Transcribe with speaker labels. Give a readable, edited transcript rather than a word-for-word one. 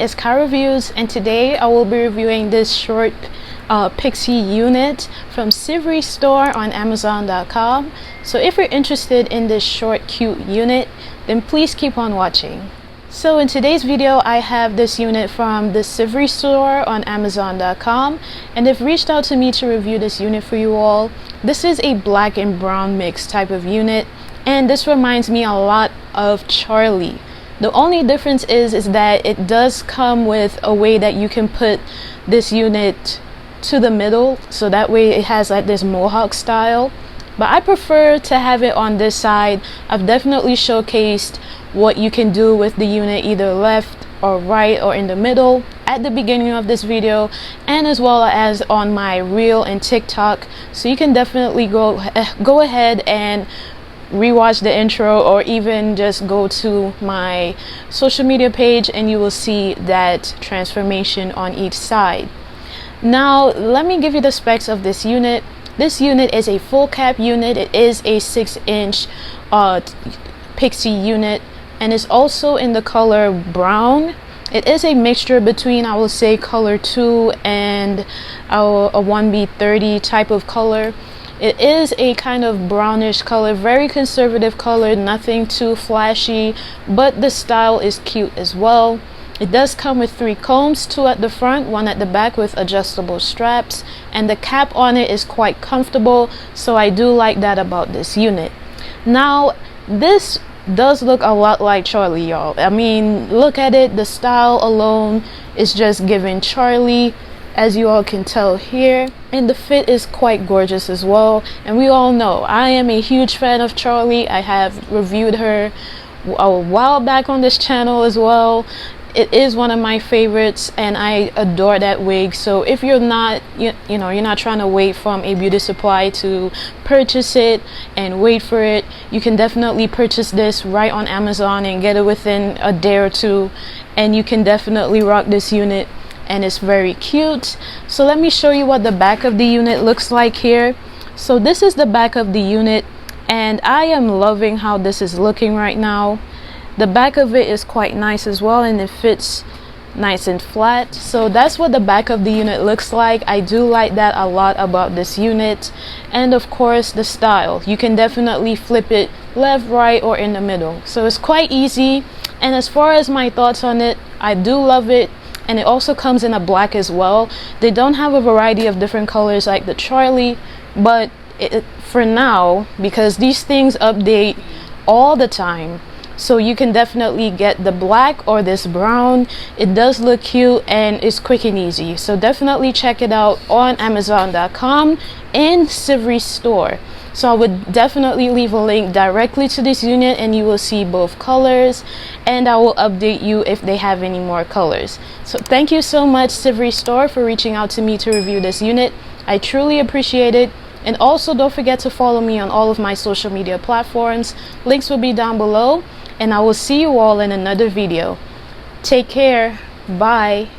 Speaker 1: is KyReviews, and today I will be reviewing this short Pixie unit from Civrie store on Amazon.com. So if you're interested in this short cute unit, then please keep on watching. So in today's video, I have this unit from the Civrie store on Amazon.com, and they've reached out to me to review this unit for you all. This is a black and brown mix type of unit, and this reminds me a lot of Charlie. The only difference is that it does come with a way that you can put this unit to the middle, so that way it has like this mohawk style. But I prefer to have it on this side. I've definitely showcased what you can do with the unit either left or right or in the middle at the beginning of this video, and as well as on my reel and TikTok. So you can definitely go ahead and rewatch the intro, or even just go to my social media page and you will see that transformation on each side. Now let me give you the specs of this unit. This unit is a full cap unit. It is a 6-inch Pixie unit, and it's also in the color brown. It is a mixture between, I will say, color 2 and a 1B30 type of color. It is a kind of brownish color, very conservative color, nothing too flashy, but the style is cute as well. It does come with 3 combs, 2 at the front, 1 at the back with adjustable straps, and the cap on it is quite comfortable, so I do like that about this unit. Now, this does look a lot like Charlie, y'all. I mean, look at it. The style alone is just giving Charlie, as you all can tell here, and the fit is quite gorgeous as well. And we all know I am a huge fan of Charlie. I have reviewed her a while back on this channel as well. It is one of my favorites, and I adore that wig. So if you're not you're not trying to wait from a beauty supply to purchase it and wait for it, you can definitely purchase this right on Amazon and get it within a day or two, and you can definitely rock this unit, and it's very cute. So let me show you what the back of the unit looks like here. So this is the back of the unit, and I am loving how this is looking right now. The back of it is quite nice as well, and it fits nice and flat. So that's what the back of the unit looks like. I do like that a lot about this unit. And of course, the style, you can definitely flip it left, right, or in the middle, so it's quite easy. And as far as my thoughts on it, I do love it. And it also comes in a black as well. They don't have a variety of different colors like the Charlie, but for now, because these things update all the time, so you can definitely get the black or this brown. It does look cute and it's quick and easy. So definitely check it out on Amazon.com and Civrie store. So I would definitely leave a link directly to this unit, and you will see both colors, and I will update you if they have any more colors. So thank you so much, Civrie store, for reaching out to me to review this unit. I truly appreciate it. And also don't forget to follow me on all of my social media platforms. Links will be down below, and I will see you all in another video. Take care. Bye.